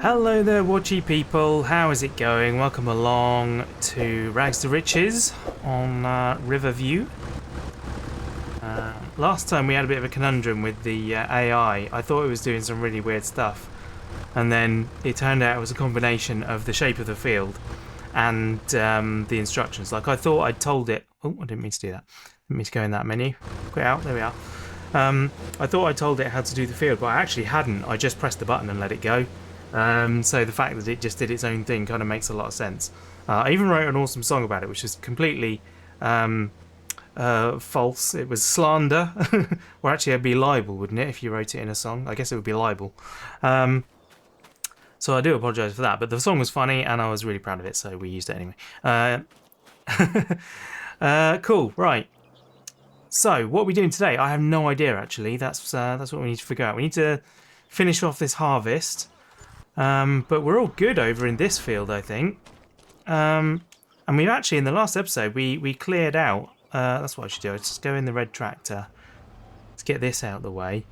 Hello there, watchy people. How is it going? Welcome along to Rags to Riches on Riverview. Last time we had a bit of a conundrum with the AI. I thought it was doing some really weird stuff, and then it turned out it was a combination of the shape of the field and the instructions. Like I thought I'd told it. Oh, I didn't mean to do that. Didn't mean to go in that menu. Quit out. There we are. I thought I told it how to do the field, but I actually hadn't. I just pressed the button and let it go. So the fact that it just did its own thing kind of makes a lot of sense. I even wrote an awesome song about it, which is completely false. It was slander. Or actually it'd be libel, wouldn't it, if you wrote it in a song? I guess it would be libel. So I do apologise for that, but the song was funny and I was really proud of it, so we used it anyway. Cool, right. So what are we doing today? I have no idea, actually. That's what we need to figure out. We need to finish off this harvest. But we're all good over in this field, I think. And we've actually, in the last episode, we cleared out. That's what I should do. Let's just go in the red tractor. Let's get this out of the way.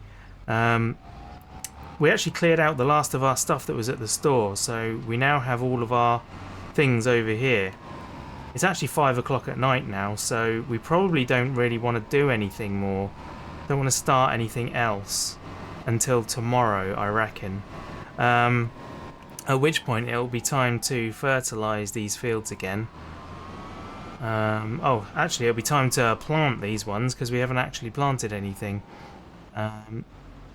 We actually cleared out the last of our stuff that was at the store, so we now have all of our things over here. It's actually 5 o'clock at night now, so we probably don't really want to do anything more. Don't want to start anything else until tomorrow, I reckon. At which point it'll be time to fertilise these fields again. Oh, actually it'll be time to plant these ones because we haven't actually planted anything.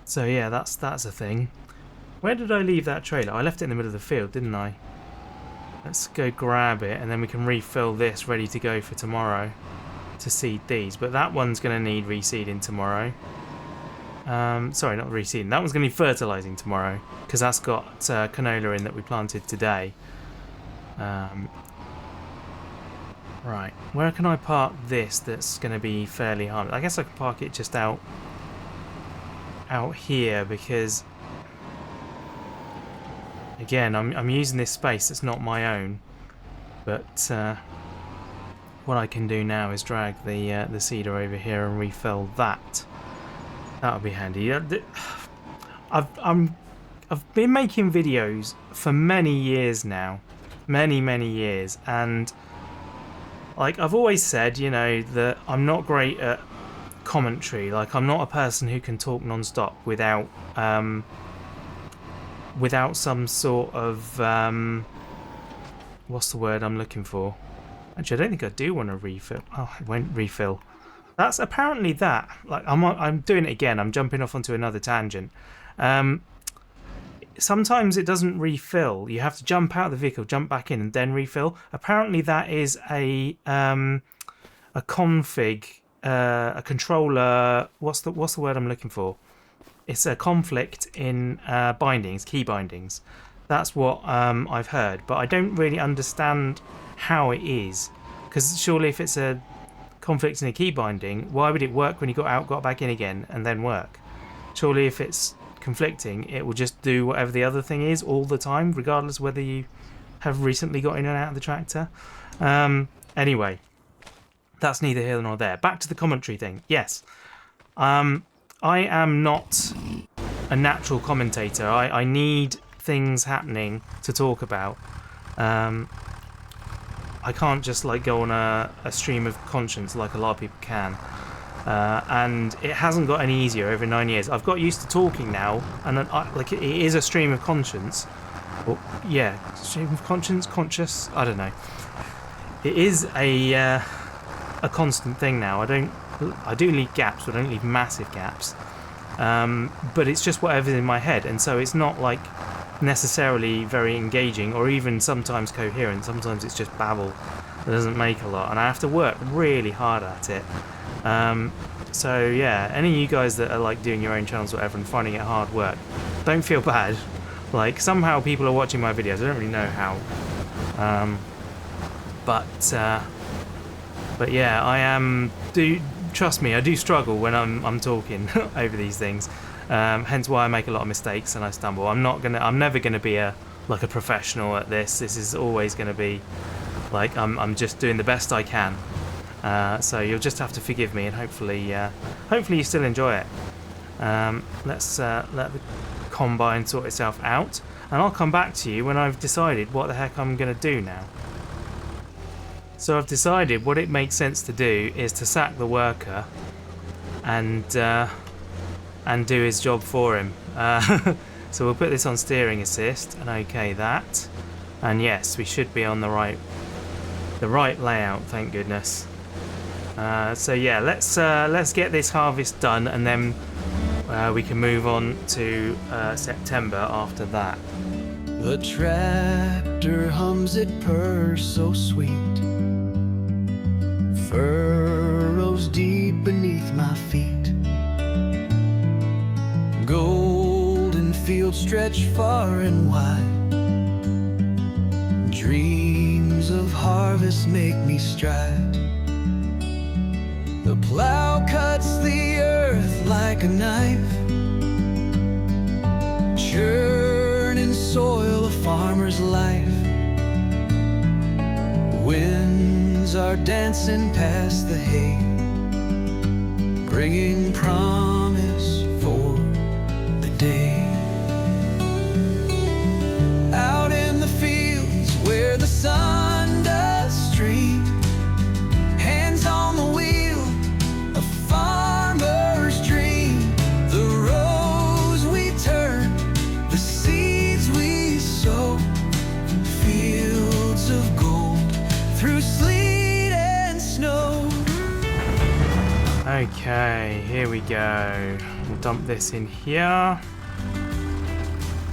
So yeah, that's a thing. Where did I leave that trailer? I left it in the middle of the field, didn't I? Let's go grab it and then we can refill this ready to go for tomorrow to seed these. But that one's going to need reseeding tomorrow. Sorry, not reseeding. That one's going to be fertilising tomorrow because that's got canola in that we planted today. Right, where can I park this that's going to be fairly hard? I guess I can park it just out here because, again, I'm using this space that's not my own. But what I can do now is drag the seeder over here and refill that. That'll be handy. I've been making videos for many years now, many years, and like I've always said, you know, that I'm not great at commentary. Like I'm not a person who can talk non-stop without some sort of what's the word I'm looking for? Actually, I don't think I do want to refill. Oh, I won't refill. That's apparently that. Like I'm doing it again. I'm jumping off onto another tangent. Sometimes it doesn't refill. You have to jump out of the vehicle, jump back in, and then refill. Apparently that is a config, a controller. What's the word I'm looking for? It's a conflict in bindings, key bindings. That's what I've heard, but I don't really understand how it is. Because surely if it's a conflict in a key binding, why would it work when you got out, got back in again, and then work? Surely if it's conflicting, it will just do whatever the other thing is all the time, regardless whether you have recently got in and out of the tractor. Anyway, that's neither here nor there. Back to the commentary thing. Yes, I am not a natural commentator. I need things happening to talk about. I can't just like go on a stream of conscience like a lot of people can. And it hasn't got any easier over 9 years. I've got used to talking now, and like it is a stream of conscience. Well, yeah, stream of conscience, conscious. I don't know. It is a constant thing now. I do leave gaps, but I don't leave massive gaps. But it's just whatever's in my head, and so it's not like necessarily very engaging or even sometimes coherent. Sometimes it's just babble that doesn't make a lot, and I have to work really hard at it. So yeah, any of you guys that are like doing your own channels or whatever and finding it hard work, don't feel bad. Like somehow people are watching my videos. I don't really know how. But yeah, trust me, I do struggle when I'm talking over these things. Hence why I make a lot of mistakes and I stumble. I'm never gonna be a professional at this. This is always gonna be like I'm just doing the best I can. So you'll just have to forgive me, and hopefully you still enjoy it. Let's let the combine sort itself out. and I'll come back to you when I've decided what the heck I'm going to do now. So I've decided what it makes sense to do is to sack the worker and do his job for him. So we'll put this on steering assist and okay that, and yes, we should be on the right layout, thank goodness. So yeah, let's get this harvest done, and then we can move on to September after that. The tractor hums, it purrs so sweet, furrows deep beneath my feet. Golden fields stretch far and wide, dreams of harvest make me stride. The plow cuts the earth like a knife, churning soil, a farmer's life. Winds are dancing past the hay, bringing promise for the day. Out in the fields where the sun does stream, hands on the wheel, a farmer's dream. The rows we turn, the seeds we sow, fields of gold through sleet and snow. Okay, here we go. We'll dump this in here.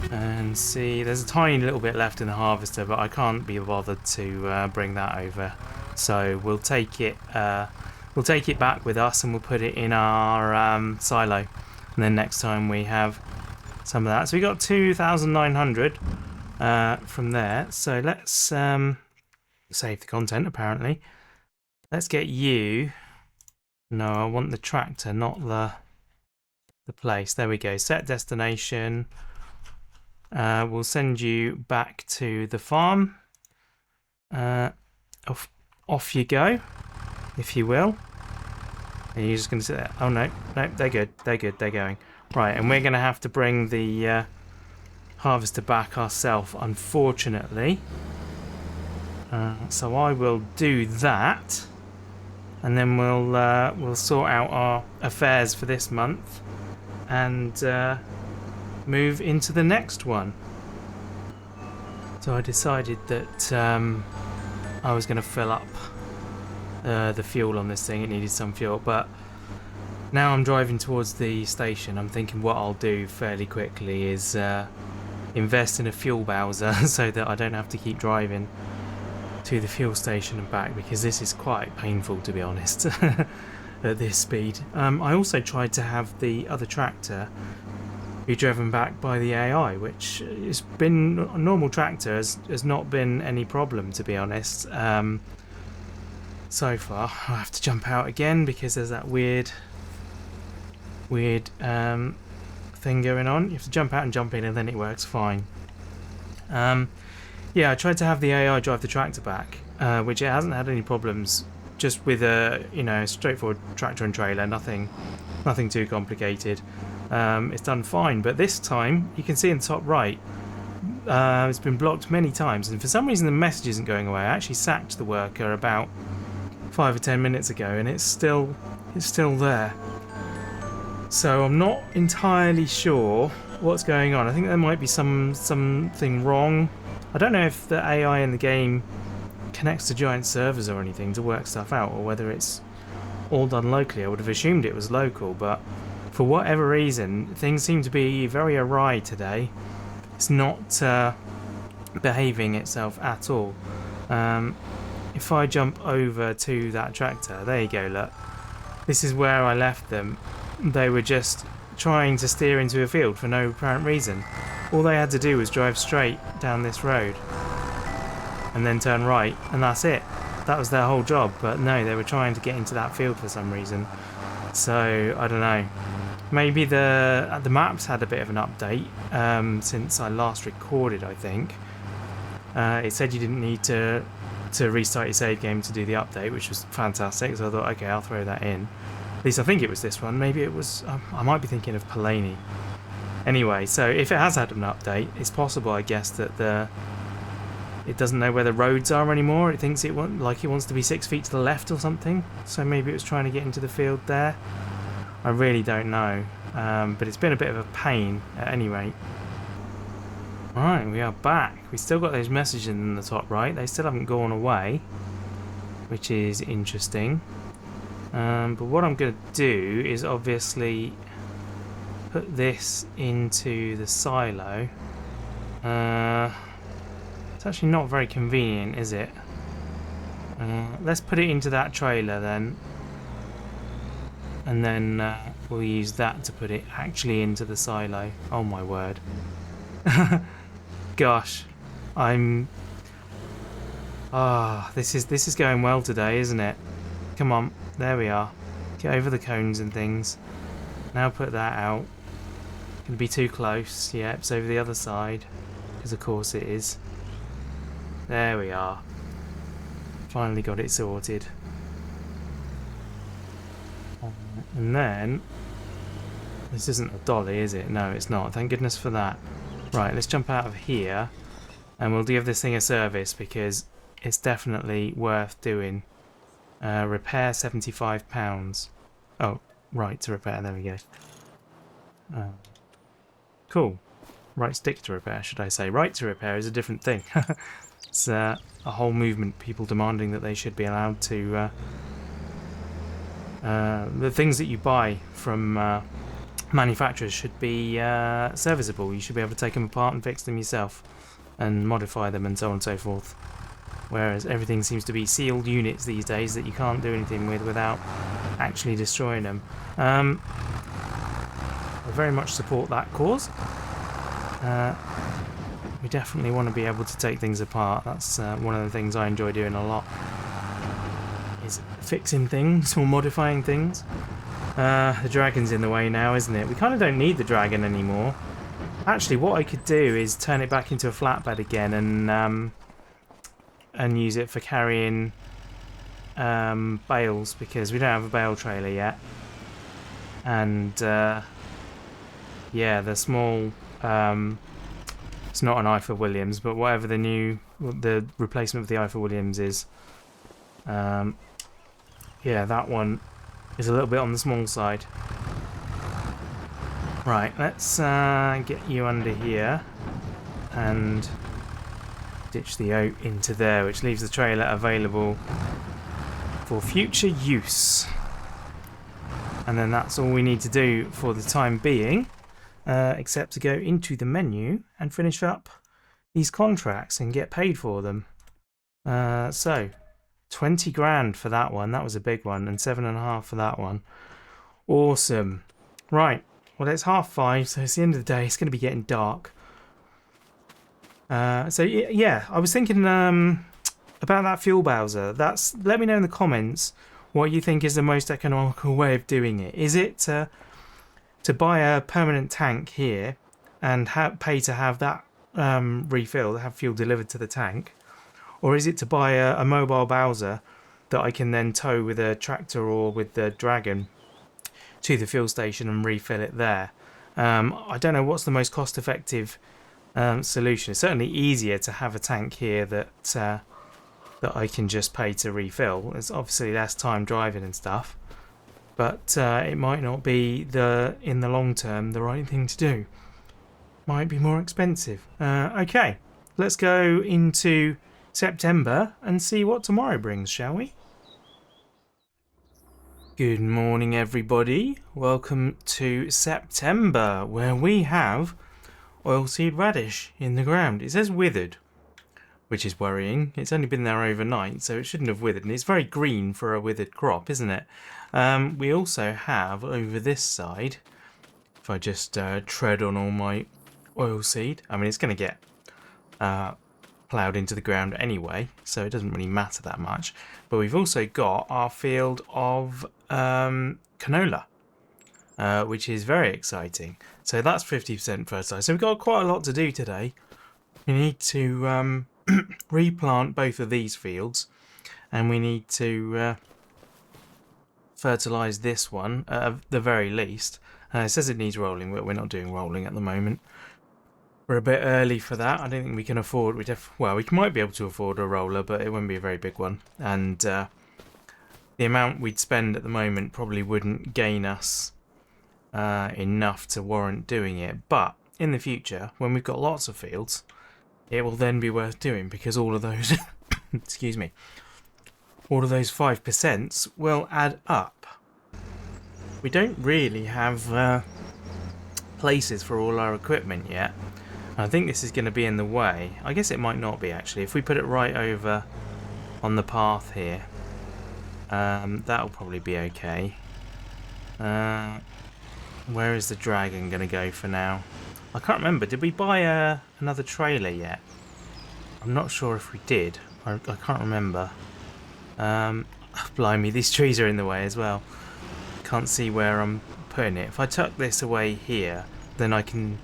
And see, there's a tiny little bit left in the harvester, but I can't be bothered to bring that over. So we'll take it back with us, and we'll put it in our silo. And then next time we have some of that. So we got 2,900 from there. So let's save the content. Apparently, let's get you. No, I want the tractor, not the place. There we go. Set destination. We'll send you back to the farm. Off you go, if you will. And you're just going to sit there. Oh no, they're good. They're going. Right, and we're going to have to bring the harvester back ourselves, unfortunately. So I will do that, and then we'll sort out our affairs for this month, and move into the next one. So I decided that I was going to fill up the fuel on this thing. It needed some fuel, but now I'm driving towards the station. I'm thinking what I'll do fairly quickly is invest in a fuel bowser so that I don't have to keep driving to the fuel station and back, because this is quite painful, to be honest, at this speed. I also tried to have the other tractor be driven back by the AI, which has been a normal tractor, has not been any problem, to be honest. So far, I'll have to jump out again because there's that weird thing going on. You have to jump out and jump in, and then it works fine. Yeah, I tried to have the AI drive the tractor back, which it hasn't had any problems. Just with a straightforward tractor and trailer, nothing too complicated. It's done fine, but this time you can see in the top right, it's been blocked many times, and for some reason the message isn't going away. I actually sacked the worker about 5 or 10 minutes ago, and it's still there. So I'm not entirely sure what's going on. I think there might be something wrong. I don't know if the AI in the game connects to giant servers or anything to work stuff out, or whether it's all done locally. I would have assumed it was local, but for whatever reason, things seem to be very awry today. It's not behaving itself at all. If I jump over to that tractor, there you go, look. This is where I left them. They were just trying to steer into a field for no apparent reason. All they had to do was drive straight down this road and then turn right, and that's it. That was their whole job, but no, they were trying to get into that field for some reason. So, I don't know. Maybe the maps had a bit of an update since I last recorded, I think. It said you didn't need to restart your save game to do the update, which was fantastic, so I thought, okay, I'll throw that in. At least I think it was this one. Maybe it was... I might be thinking of Palani. Anyway, so if it has had an update, it's possible, I guess, that it doesn't know where the roads are anymore. It thinks it wants to be 6 feet to the left or something. So maybe it was trying to get into the field there. I really don't know. But it's been a bit of a pain at any rate. Right, we are back. We still got those messages in the top right. They still haven't gone away, which is interesting. But what I'm going to do is obviously put this into the silo. It's actually not very convenient, is it? Let's put it into that trailer then. And then we'll use that to put it actually into the silo. Oh my word. Gosh. This is going well today, isn't it? Come on. There we are. Get over the cones and things. Now put that out. Gonna be too close. Yeah, it's over the other side. Because of course it is. There we are. Finally got it sorted. And then... This isn't a dolly, is it? No, it's not. Thank goodness for that. Right, let's jump out of here. And we'll give this thing a service because it's definitely worth doing. Repair £75. Oh, right to repair. There we go. Cool. Right stick to repair, should I say. Right to repair is a different thing. It's a whole movement, people demanding that they should be allowed to... the things that you buy from manufacturers should be serviceable. You should be able to take them apart and fix them yourself and modify them and so on and so forth. Whereas everything seems to be sealed units these days that you can't do anything with without actually destroying them. I very much support that cause. We definitely want to be able to take things apart. That's one of the things I enjoy doing a lot. Is fixing things or modifying things. The dragon's in the way now, isn't it? We kind of don't need the dragon anymore. Actually, what I could do is turn it back into a flatbed again and use it for carrying bales, because we don't have a bale trailer yet. And yeah, the small it's not an IFA Williams, but whatever the replacement of the IFA Williams is, yeah, that one is a little bit on the small side. Right, let's get you under here and ditch the oat into there, which leaves the trailer available for future use. And then that's all we need to do for the time being, except to go into the menu and finish up these contracts and get paid for them. So 20 grand for that one. That was a big one, and 7.5 for that one. Awesome. Right, well, it's 5:30, so it's the end of the day. It's going to be getting dark. So yeah, I was thinking about that fuel bowser. Let me know in the comments what you think is the most economical way of doing it. Is it to buy a permanent tank here and pay to have that refilled, have fuel delivered to the tank? Or is it to buy a mobile bowser that I can then tow with a tractor or with the dragon to the fuel station and refill it there? I don't know what's the most cost-effective solution. It's certainly easier to have a tank here that I can just pay to refill. It's obviously less time driving and stuff, but it might not be in the long term the right thing to do. Might be more expensive. Okay, let's go into September and see what tomorrow brings, shall we? Good morning, everybody. Welcome to September, where we have oilseed radish in the ground. It says withered, which is worrying. It's only been there overnight, so it shouldn't have withered, and it's very green for a withered crop, isn't it? We also have over this side, if I just tread on all my oilseed, I mean, it's going to get ploughed into the ground anyway, so it doesn't really matter that much. But we've also got our field of canola, which is very exciting. So that's 50% fertilised. So we've got quite a lot to do today. We need to replant both of these fields, and we need to fertilise this one at the very least, It says it needs rolling, but we're not doing rolling at the moment. We're a bit early for that. I don't think we can afford. Well, we might be able to afford a roller, but it wouldn't be a very big one. And the amount we'd spend at the moment probably wouldn't gain us enough to warrant doing it. But in the future, when we've got lots of fields, it will then be worth doing, because all of those, excuse me, all of those 5% will add up. We don't really have places for all our equipment yet. I think this is going to be in the way. I guess it might not be, actually. If we put it right over on the path here, that'll probably be okay. Where is the dragon going to go for now? I can't remember. Did we buy another trailer yet? I'm not sure if we did. I can't remember. Blimey, these trees are in the way as well. Can't see where I'm putting it. If I tuck this away here, then I can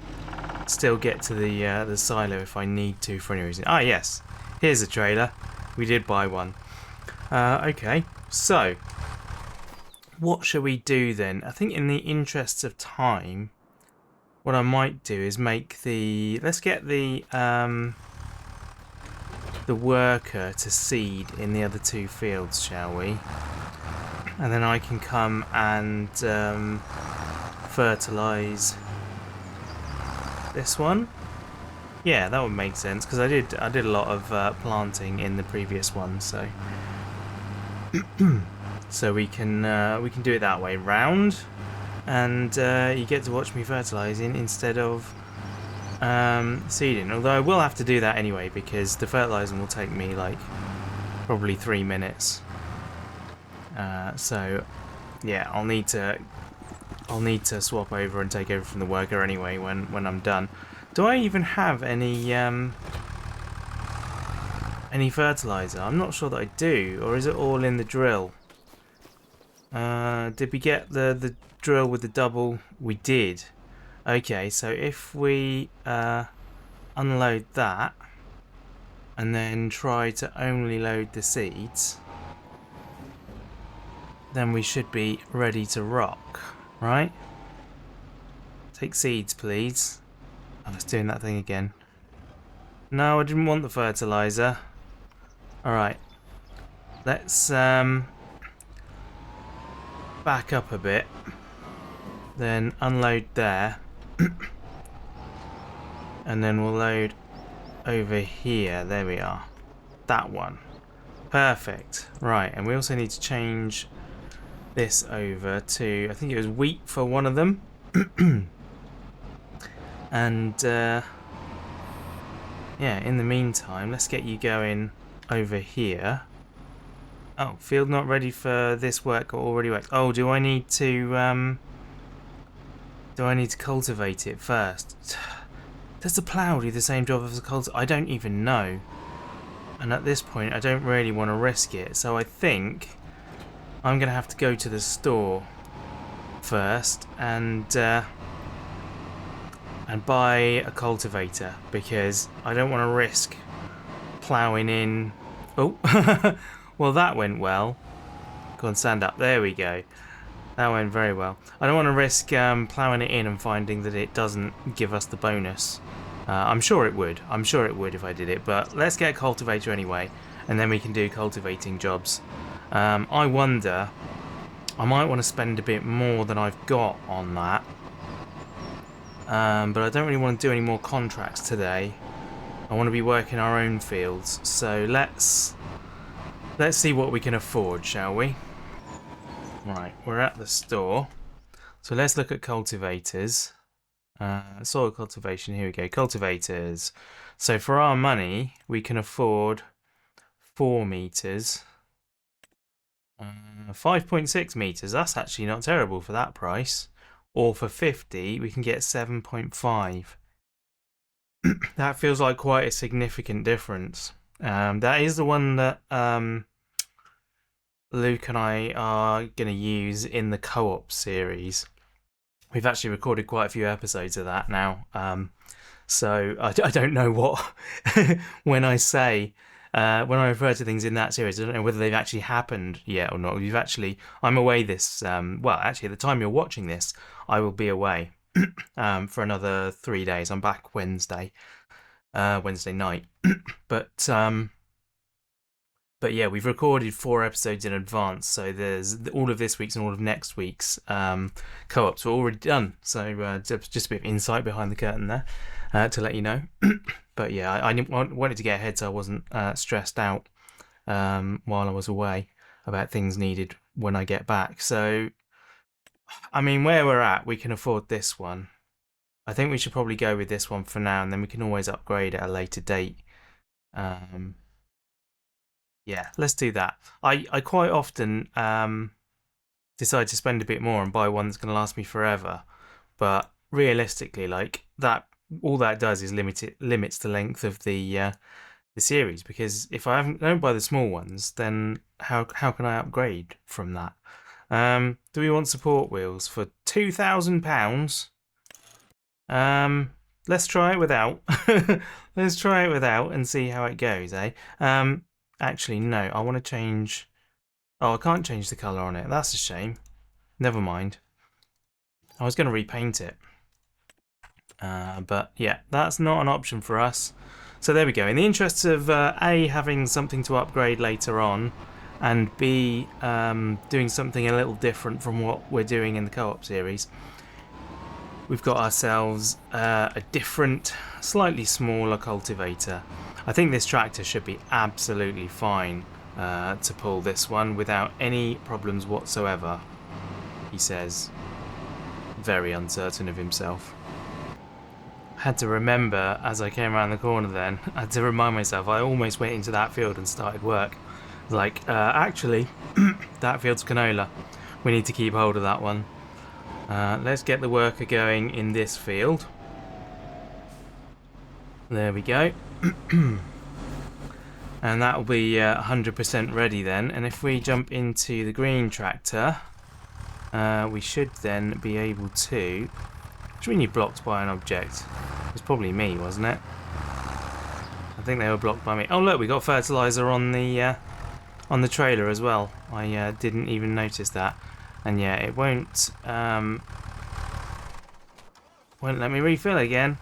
still get to the silo if I need to for any reason. Ah, yes. Here's a trailer. We did buy one. Okay, so what shall we do then? I think in the interests of time, what I might do is make the... Let's get the worker to seed in the other 2 fields, shall we? And then I can come and fertilise this one. Yeah, that would make sense, because I did a lot of planting in the previous one, so so we can do it that way round, and you get to watch me fertilising instead of seeding. Although I will have to do that anyway, because the fertilising will take me like probably 3 minutes. So yeah, I'll need to swap over and take over from the worker anyway when I'm done. Do I even have any fertilizer? I'm not sure that I do, or is it all in the drill? Did we get the drill with the double? We did. Okay, so if we unload that and then try to only load the seeds, then we should be ready to rock, right? Take seeds, please. Oh, it's doing that thing again. No, I didn't want the fertilizer. Alright. Let's back up a bit. Then unload there. And then we'll load over here. There we are. That one. Perfect. Right, and we also need to change this over to, I think it was wheat for one of them. And yeah, in the meantime, let's get you going over here. Oh, field not ready for this work or already worked. Oh, do I need to cultivate it first? Does the plough do the same job as the cultivator? I don't even know. And at this point, I don't really want to risk it. So I think I'm going to have to go to the store first and buy a cultivator, because I don't want to risk ploughing in. Oh, well, that went well. Go on, stand up. There we go. That went very well. I don't want to risk ploughing it in and finding that it doesn't give us the bonus. I'm sure it would. I'm sure it would if I did it. But let's get a cultivator anyway, and then we can do cultivating jobs. I wonder, I might want to spend a bit more than I've got on that. But I don't really want to do any more contracts today. I want to be working our own fields. So let's see what we can afford, shall we? Right, we're at the store. So let's look at cultivators. Soil cultivation, here we go. Cultivators. So for our money, we can afford 4 meters. 5.6 meters. That's actually not terrible for that price. Or for 50, we can get 7.5. That feels like quite a significant difference. That is the one that Luke and I are going to use in the co-op series. We've actually recorded quite a few episodes of that now. So I don't know what, when I say when I refer to things in that series, I don't know whether they've actually happened yet or not. I'm away this, well, actually, at the time you're watching this, I will be away for another 3 days. I'm back Wednesday night. But yeah, we've recorded 4 episodes in advance, so there's all of this week's and all of next week's co-ops were already done. So just a bit of insight behind the curtain there to let you know. But yeah, I wanted to get ahead so I wasn't stressed out while I was away about things needed when I get back. So, I mean, where we're at, we can afford this one. I think we should probably go with this one for now, and then we can always upgrade at a later date. Yeah, let's do that. I quite often decide to spend a bit more and buy one that's going to last me forever, but realistically, like that, all that does is limits the length of the series. Because if I don't buy the small ones, then how can I upgrade from that? Do we want support wheels for £2,000? Let's try it without. Let's try it without and see how it goes, eh? Actually, no, I want to change... Oh, I can't change the colour on it. That's a shame. Never mind. I was going to repaint it. But yeah, that's not an option for us. So there we go. In the interests of A, having something to upgrade later on, and B, doing something a little different from what we're doing in the co-op series, we've got ourselves a different, slightly smaller cultivator. I think this tractor should be absolutely fine to pull this one without any problems whatsoever, he says, very uncertain of himself. I had to remember as I came around the corner then, I had to remind myself, I almost went into that field and started work. Like, actually, that field's canola. We need to keep hold of that one. Let's get the worker going in this field. There we go. And that will be 100% ready then. And if we jump into the green tractor, we should then be able to... What do you mean you're blocked by an object? It was probably me, wasn't it? I think they were blocked by me. Oh look, we got fertilizer on the trailer as well. I didn't even notice that. And yeah, it won't let me refill again.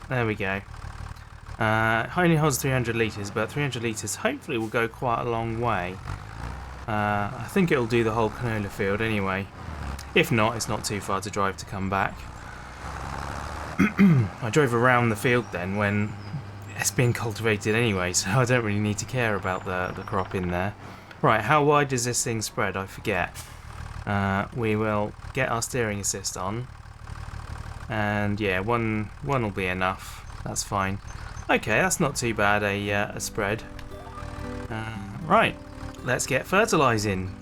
There we go. Only holds 300 litres, but 300 litres hopefully will go quite a long way. I think it'll do the whole canola field anyway. If not, it's not too far to drive to come back. I drove around the field then when it's being cultivated anyway, so I don't really need to care about the crop in there. Right, how wide does this thing spread? I forget. We will get our steering assist on. And yeah, one will be enough. That's fine. Okay, that's not too bad a spread. Right, let's get fertilising.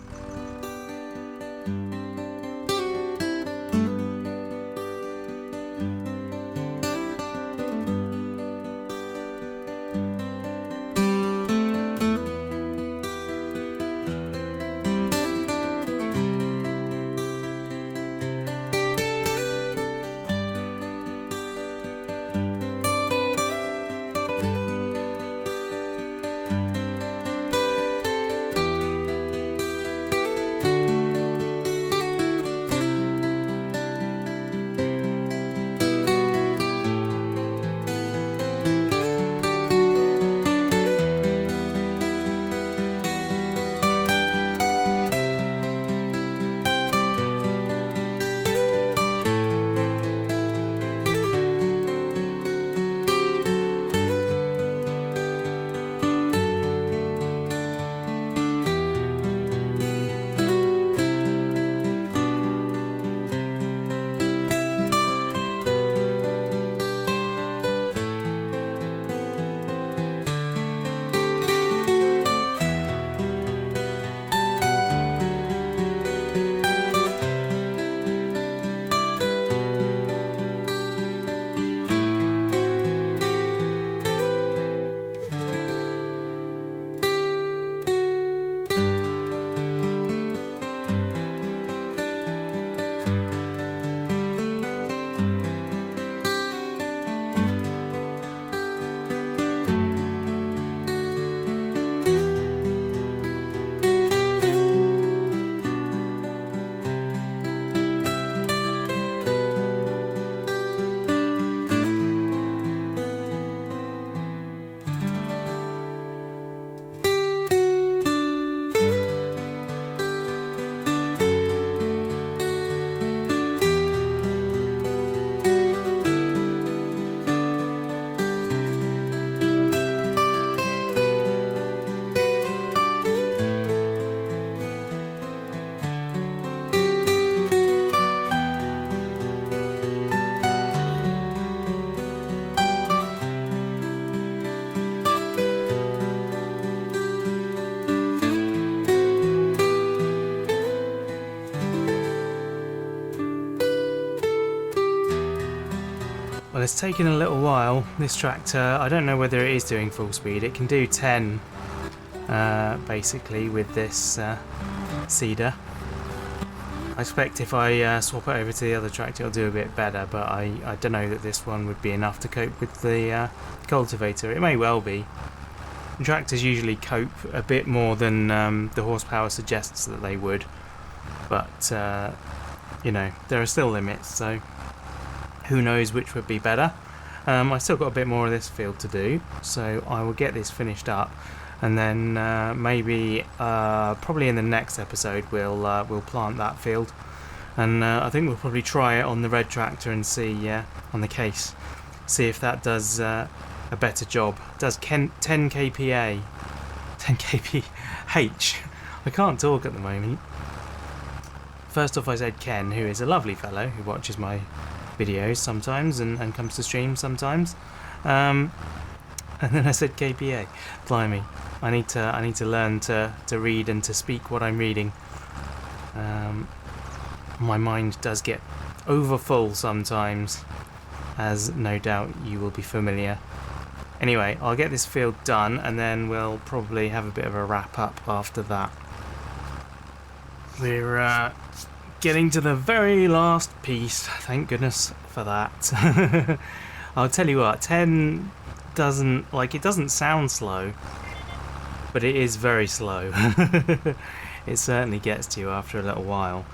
Well, it's taken a little while. This tractor, I don't know whether it is doing full speed. It can do 10 basically with this seeder. I expect if I swap it over to the other tractor it'll do a bit better, but I don't know that this one would be enough to cope with the cultivator. It may well be. Tractors usually cope a bit more than the horsepower suggests that they would, but you know, there are still limits, so who knows which would be better. I've still got a bit more of this field to do, so I will get this finished up, and then maybe probably in the next episode we'll plant that field, and I think we'll probably try it on the red tractor and see on the case, see if that does a better job. It does 10 kPa, 10 kph. I can't talk at the moment. First off, I said Ken, who is a lovely fellow who watches my videos sometimes and comes to stream sometimes, and then I said kPa. Blimey, I need to learn to read and to speak what I'm reading. My mind does get overfull sometimes, as no doubt you will be familiar. Anyway, I'll get this field done and then we'll probably have a bit of a wrap up after that. We're getting to the very last piece, thank goodness for that. I'll tell you what, 10 doesn't, like, it doesn't sound slow, but it is very slow. It certainly gets to you after a little while.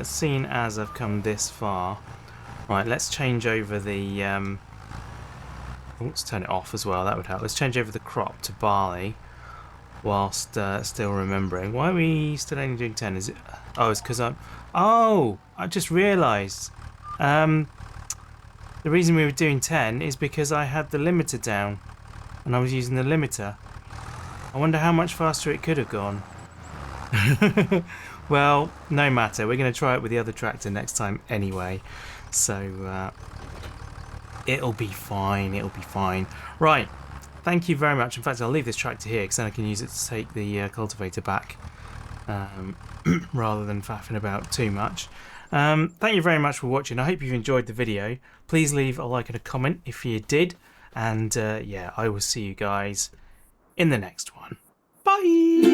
Seeing as I've come this far, right, let's change over the let's turn it off as well, that would help. Let's change over the crop to barley whilst still remembering. Why are we still only doing 10? Is it? Oh, it's because I just realised. The reason we were doing 10 is because I had the limiter down and I was using the limiter. I wonder how much faster it could have gone. Well, no matter. We're going to try it with the other tractor next time anyway. So it'll be fine. It'll be fine. Right. Thank you very much. In fact, I'll leave this tractor here because then I can use it to take the cultivator back rather than faffing about too much. Thank you very much for watching. I hope you've enjoyed the video. Please leave a like and a comment if you did. And yeah, I will see you guys in the next one. Bye!